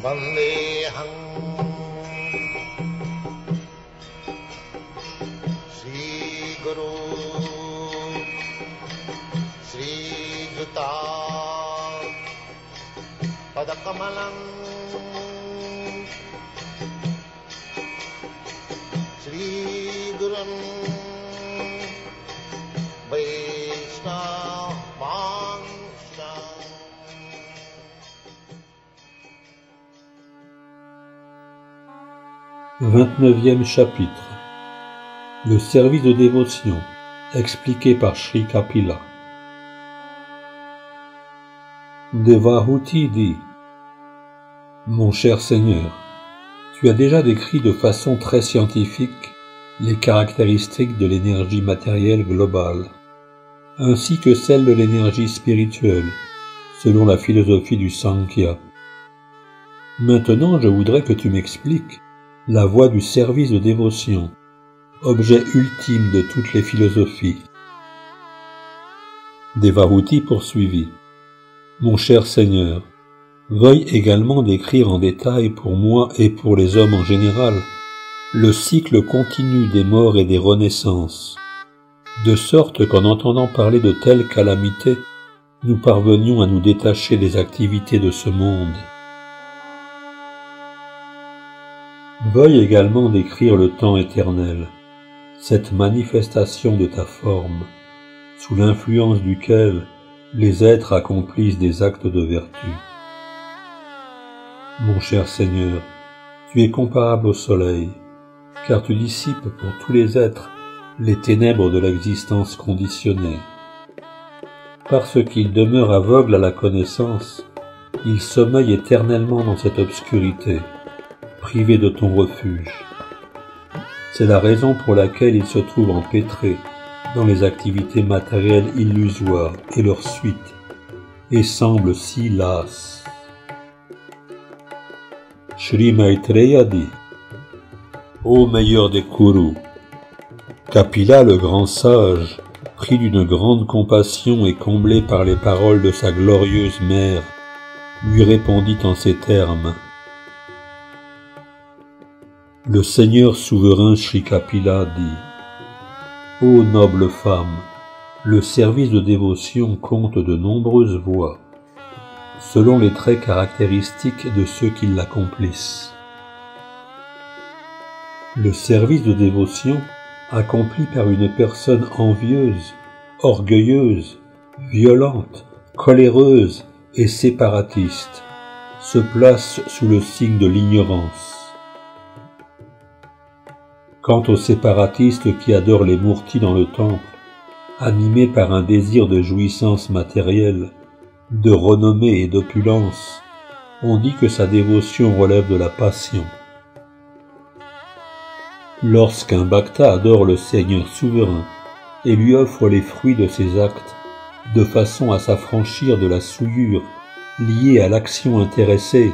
Vandeham Sri Guru Sri Juta Padakamalam Sri Gurum Vaishnava Vansha. 29e chapitre. Le service de dévotion, expliqué par Sri Kapila. Devahuti dit: Mon cher Seigneur, tu as déjà décrit de façon très scientifique les caractéristiques de l'énergie matérielle globale, ainsi que celles de l'énergie spirituelle, selon la philosophie du Sankhya. Maintenant, je voudrais que tu m'expliques la voie du service de dévotion, objet ultime de toutes les philosophies. Devahuti poursuivit: Mon cher Seigneur, veuille également décrire en détail pour moi et pour les hommes en général le cycle continu des morts et des renaissances, de sorte qu'en entendant parler de telles calamités, nous parvenions à nous détacher des activités de ce monde. Veuille également décrire le temps éternel, cette manifestation de ta forme, sous l'influence duquel les êtres accomplissent des actes de vertu. Mon cher Seigneur, tu es comparable au soleil, car tu dissipes pour tous les êtres les ténèbres de l'existence conditionnée. Parce qu'ils demeurent aveugles à la connaissance, ils sommeillent éternellement dans cette obscurité, privés de ton refuge. C'est la raison pour laquelle ils se trouvent empêtrés dans les activités matérielles illusoires et leurs suites, et semblent si lasses. Shri Maitreya dit: Ô meilleur des Kurus, Kapila le grand sage, pris d'une grande compassion et comblé par les paroles de sa glorieuse mère, lui répondit en ces termes: Le Seigneur souverain Sri Kapila dit: Ô noble femme, le service de dévotion compte de nombreuses voies, selon les traits caractéristiques de ceux qui l'accomplissent. Le service de dévotion, accompli par une personne envieuse, orgueilleuse, violente, coléreuse et séparatiste, se place sous le signe de l'ignorance. Quant aux séparatistes qui adorent les mourtis dans le temple, animés par un désir de jouissance matérielle, de renommée et d'opulence, on dit que sa dévotion relève de la passion. Lorsqu'un bhakta adore le Seigneur souverain et lui offre les fruits de ses actes, de façon à s'affranchir de la souillure liée à l'action intéressée,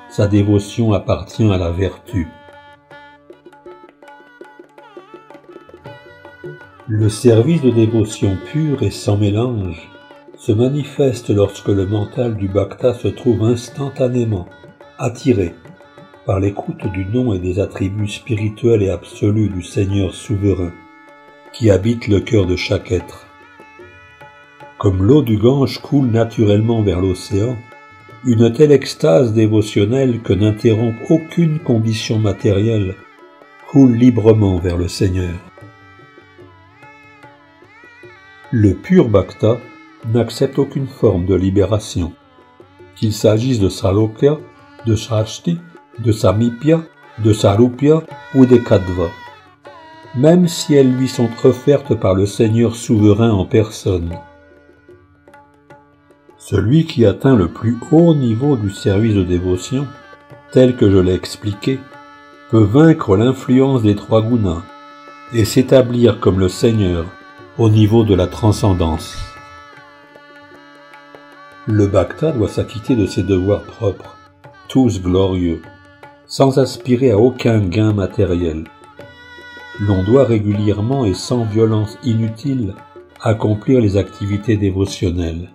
sa dévotion appartient à la vertu. Le service de dévotion pure et sans mélange se manifeste lorsque le mental du bhakta se trouve instantanément attiré par l'écoute du nom et des attributs spirituels et absolus du Seigneur souverain, qui habite le cœur de chaque être. Comme l'eau du Gange coule naturellement vers l'océan, une telle extase dévotionnelle que n'interrompt aucune condition matérielle coule librement vers le Seigneur. Le pur bhakta n'accepte aucune forme de libération, qu'il s'agisse de salokya, de shashti, de samipya, de sarupya ou des kattva, même si elles lui sont offertes par le Seigneur souverain en personne. Celui qui atteint le plus haut niveau du service de dévotion, tel que je l'ai expliqué, peut vaincre l'influence des trois gunas et s'établir comme le Seigneur au niveau de la transcendance. Le bhakta doit s'acquitter de ses devoirs propres, tous glorieux, sans aspirer à aucun gain matériel. L'on doit régulièrement et sans violence inutile accomplir les activités dévotionnelles.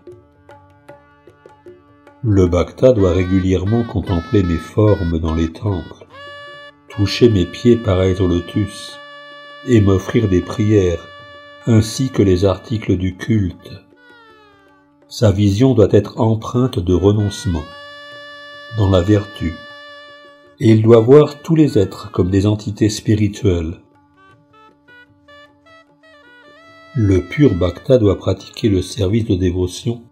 Le bhakta doit régulièrement contempler mes formes dans les temples, toucher mes pieds pareils au lotus, et m'offrir des prières, ainsi que les articles du culte. Sa vision doit être empreinte de renoncement, dans la vertu, et il doit voir tous les êtres comme des entités spirituelles. Le pur bhakta doit pratiquer le service de dévotion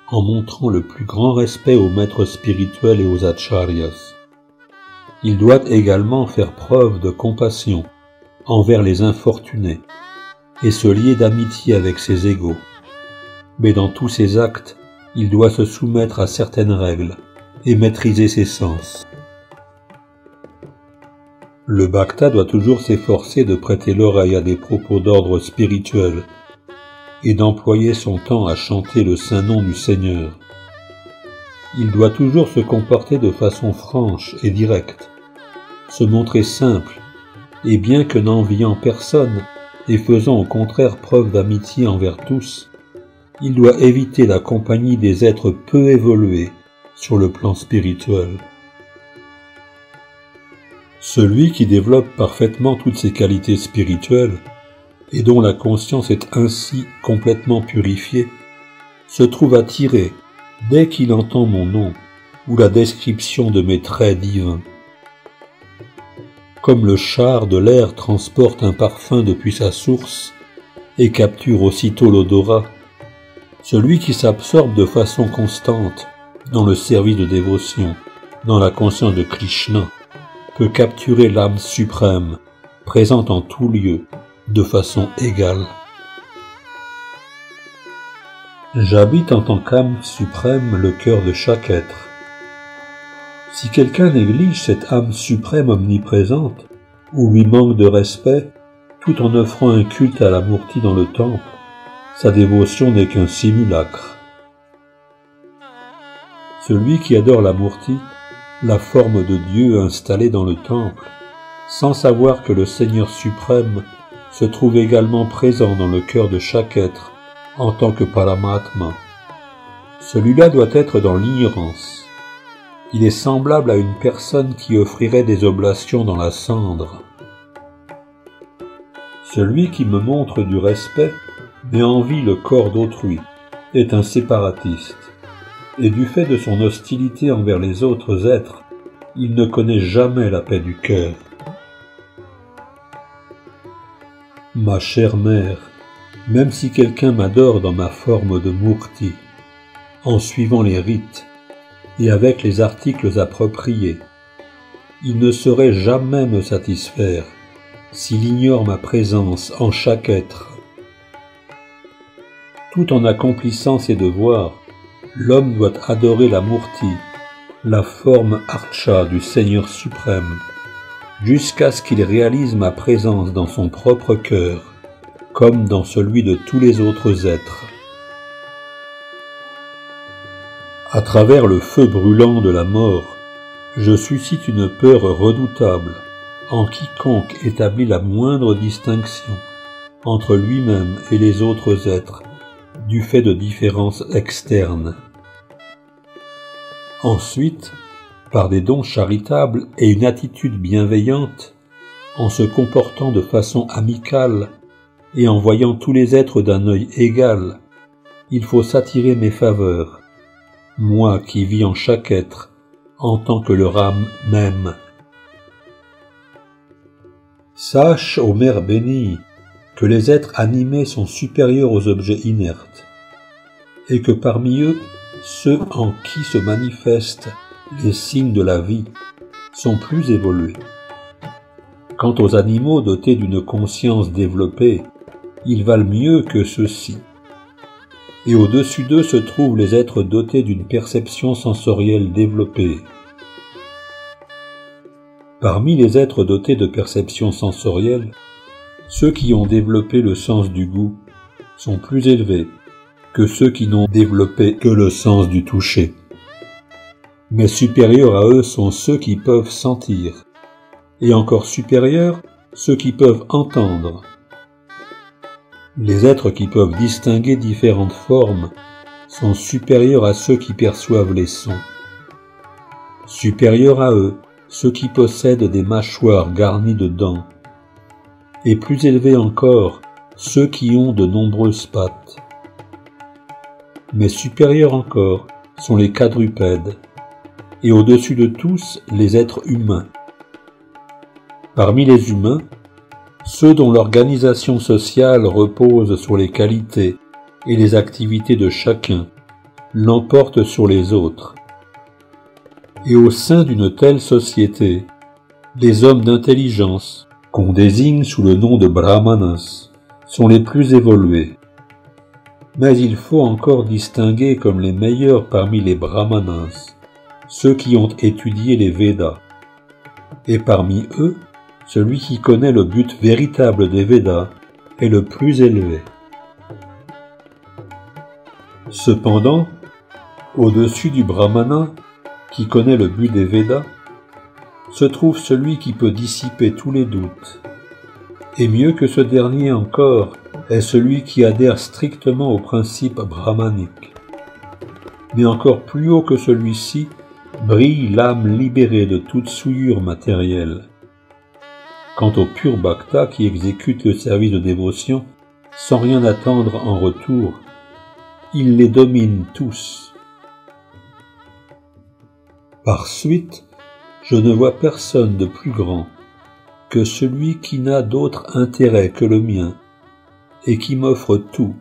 en montrant le plus grand respect aux maîtres spirituels et aux acharyas. Il doit également faire preuve de compassion envers les infortunés et se lier d'amitié avec ses égaux. Mais dans tous ses actes, il doit se soumettre à certaines règles et maîtriser ses sens. Le bhakta doit toujours s'efforcer de prêter l'oreille à des propos d'ordre spirituel et d'employer son temps à chanter le saint nom du Seigneur. Il doit toujours se comporter de façon franche et directe, se montrer simple, et bien que n'enviant personne et faisant au contraire preuve d'amitié envers tous, il doit éviter la compagnie des êtres peu évolués sur le plan spirituel. Celui qui développe parfaitement toutes ses qualités spirituelles et dont la conscience est ainsi complètement purifiée, se trouve attiré dès qu'il entend mon nom ou la description de mes traits divins. Comme le char de l'air transporte un parfum depuis sa source et capture aussitôt l'odorat, celui qui s'absorbe de façon constante dans le service de dévotion, dans la conscience de Krishna, peut capturer l'âme suprême, présente en tout lieu, de façon égale. J'habite en tant qu'âme suprême le cœur de chaque être. Si quelqu'un néglige cette âme suprême omniprésente, ou lui manque de respect, tout en offrant un culte à la Murti dans le temple, sa dévotion n'est qu'un simulacre. Celui qui adore la Murti, la forme de Dieu installée dans le temple, sans savoir que le Seigneur suprême se trouve également présent dans le cœur de chaque être en tant que Paramatma. Celui-là doit être dans l'ignorance. Il est semblable à une personne qui offrirait des oblations dans la cendre. Celui qui me montre du respect mais envie le corps d'autrui est un séparatiste, et du fait de son hostilité envers les autres êtres, il ne connaît jamais la paix du cœur. Ma chère mère, même si quelqu'un m'adore dans ma forme de Murti, en suivant les rites et avec les articles appropriés, il ne saurait jamais me satisfaire s'il ignore ma présence en chaque être. Tout en accomplissant ses devoirs, l'homme doit adorer la Murti, la forme Archa du Seigneur suprême, jusqu'à ce qu'il réalise ma présence dans son propre cœur, comme dans celui de tous les autres êtres. À travers le feu brûlant de la mort, je suscite une peur redoutable en quiconque établit la moindre distinction entre lui-même et les autres êtres, du fait de différences externes. Ensuite, par des dons charitables et une attitude bienveillante, en se comportant de façon amicale et en voyant tous les êtres d'un œil égal, il faut s'attirer mes faveurs, moi qui vis en chaque être en tant que leur âme même. Sache, ô Mère bénie, que les êtres animés sont supérieurs aux objets inertes, et que parmi eux, ceux en qui se manifestent les signes de la vie sont plus évolués. Quant aux animaux dotés d'une conscience développée, ils valent mieux que ceux-ci. Et au-dessus d'eux se trouvent les êtres dotés d'une perception sensorielle développée. Parmi les êtres dotés de perception sensorielle, ceux qui ont développé le sens du goût sont plus élevés que ceux qui n'ont développé que le sens du toucher. Mais supérieurs à eux sont ceux qui peuvent sentir, et encore supérieurs ceux qui peuvent entendre. Les êtres qui peuvent distinguer différentes formes sont supérieurs à ceux qui perçoivent les sons. Supérieurs à eux, ceux qui possèdent des mâchoires garnies de dents. Et plus élevés encore, ceux qui ont de nombreuses pattes. Mais supérieurs encore sont les quadrupèdes, et au-dessus de tous les êtres humains. Parmi les humains, ceux dont l'organisation sociale repose sur les qualités et les activités de chacun l'emportent sur les autres. Et au sein d'une telle société, les hommes d'intelligence, qu'on désigne sous le nom de brahmanas, sont les plus évolués. Mais il faut encore distinguer comme les meilleurs parmi les brahmanas ceux qui ont étudié les Védas, et parmi eux, celui qui connaît le but véritable des Védas est le plus élevé. Cependant, au-dessus du brahmana, qui connaît le but des Védas, se trouve celui qui peut dissiper tous les doutes. Et mieux que ce dernier encore est celui qui adhère strictement aux principes brahmaniques. Mais encore plus haut que celui-ci brille l'âme libérée de toute souillure matérielle. Quant au pur bhakta qui exécute le service de dévotion sans rien attendre en retour, il les domine tous. Par suite, je ne vois personne de plus grand que celui qui n'a d'autre intérêt que le mien et qui m'offre tout,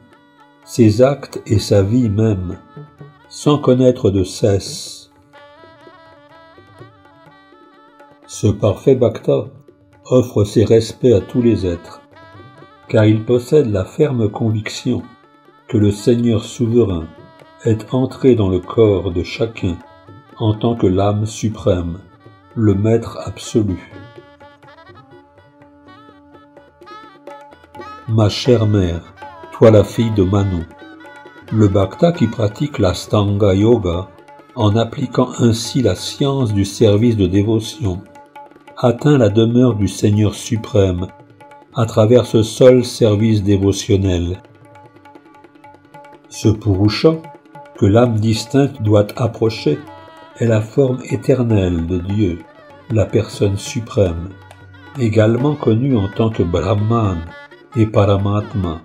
ses actes et sa vie même, sans connaître de cesse. Ce parfait bhakta offre ses respects à tous les êtres, car il possède la ferme conviction que le Seigneur souverain est entré dans le corps de chacun en tant que l'âme suprême, le maître absolu. Ma chère mère, toi la fille de Manu, le bhakta qui pratique l'Astanga Yoga, en appliquant ainsi la science du service de dévotion, atteint la demeure du Seigneur suprême à travers ce seul service dévotionnel. Ce Purusha, que l'âme distincte doit approcher, est la forme éternelle de Dieu, la personne suprême, également connue en tant que Brahman et Paramatma.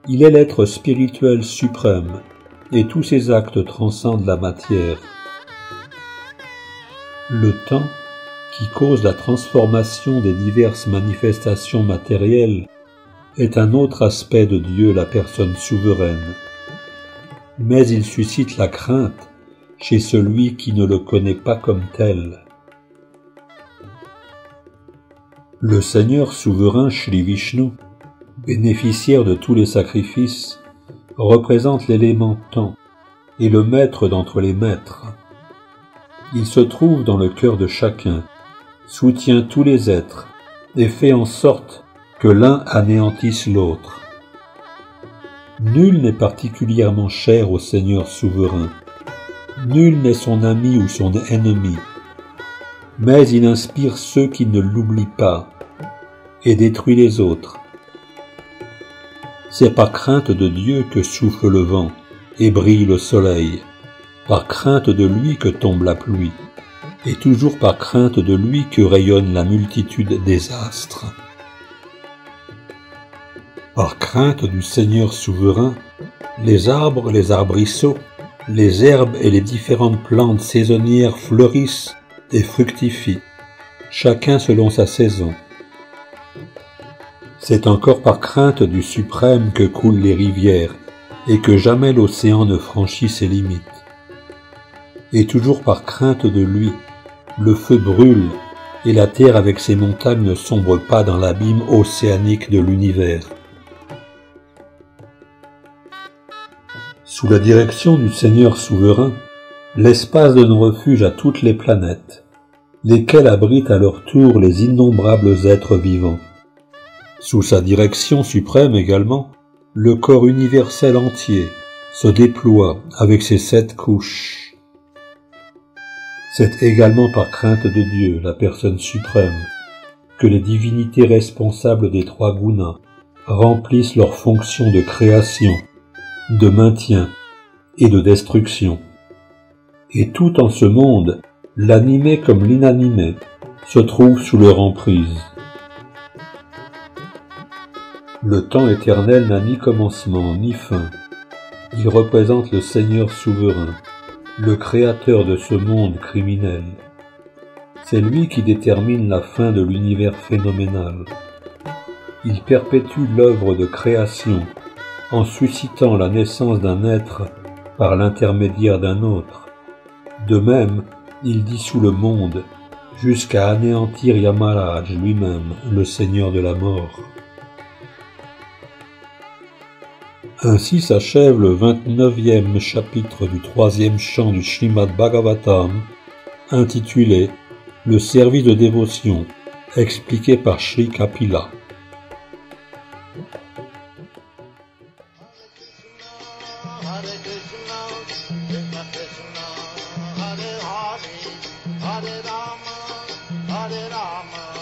Il est l'être spirituel suprême, et tous ses actes transcendent la matière. Le temps, qui cause la transformation des diverses manifestations matérielles, est un autre aspect de Dieu, la personne souveraine. Mais il suscite la crainte chez celui qui ne le connaît pas comme tel. Le Seigneur souverain Shri Vishnu, bénéficiaire de tous les sacrifices, représente l'élément temps et le maître d'entre les maîtres. Il se trouve dans le cœur de chacun, soutient tous les êtres et fait en sorte que l'un anéantisse l'autre. Nul n'est particulièrement cher au Seigneur souverain, nul n'est son ami ou son ennemi, mais il inspire ceux qui ne l'oublient pas et détruit les autres. C'est par crainte de Dieu que souffle le vent et brille le soleil, par crainte de lui que tombe la pluie, et toujours par crainte de lui que rayonne la multitude des astres. Par crainte du Seigneur souverain, les arbres, les arbrisseaux, les herbes et les différentes plantes saisonnières fleurissent et fructifient, chacun selon sa saison. C'est encore par crainte du suprême que coulent les rivières et que jamais l'océan ne franchit ses limites. Et toujours par crainte de lui, le feu brûle et la terre avec ses montagnes ne sombre pas dans l'abîme océanique de l'univers. Sous la direction du Seigneur souverain, l'espace donne refuge à toutes les planètes, lesquelles abritent à leur tour les innombrables êtres vivants. Sous sa direction suprême également, le corps universel entier se déploie avec ses 7 couches. C'est également par crainte de Dieu, la personne suprême, que les divinités responsables des 3 gunas remplissent leurs fonctions de création, de maintien et de destruction. Et tout en ce monde, l'animé comme l'inanimé, se trouve sous leur emprise. Le temps éternel n'a ni commencement ni fin. Il représente le Seigneur souverain, le créateur de ce monde criminel. C'est lui qui détermine la fin de l'univers phénoménal. Il perpétue l'œuvre de création en suscitant la naissance d'un être par l'intermédiaire d'un autre. De même, il dissout le monde jusqu'à anéantir Yamaraj lui-même, le Seigneur de la mort. Ainsi s'achève le 29e chapitre du 3e chant du Srimad Bhagavatam, intitulé « Le service de dévotion », expliqué par Sri Kapila. Hare Krishna, Krishna Krishna, Hare Hare, Hare Rama,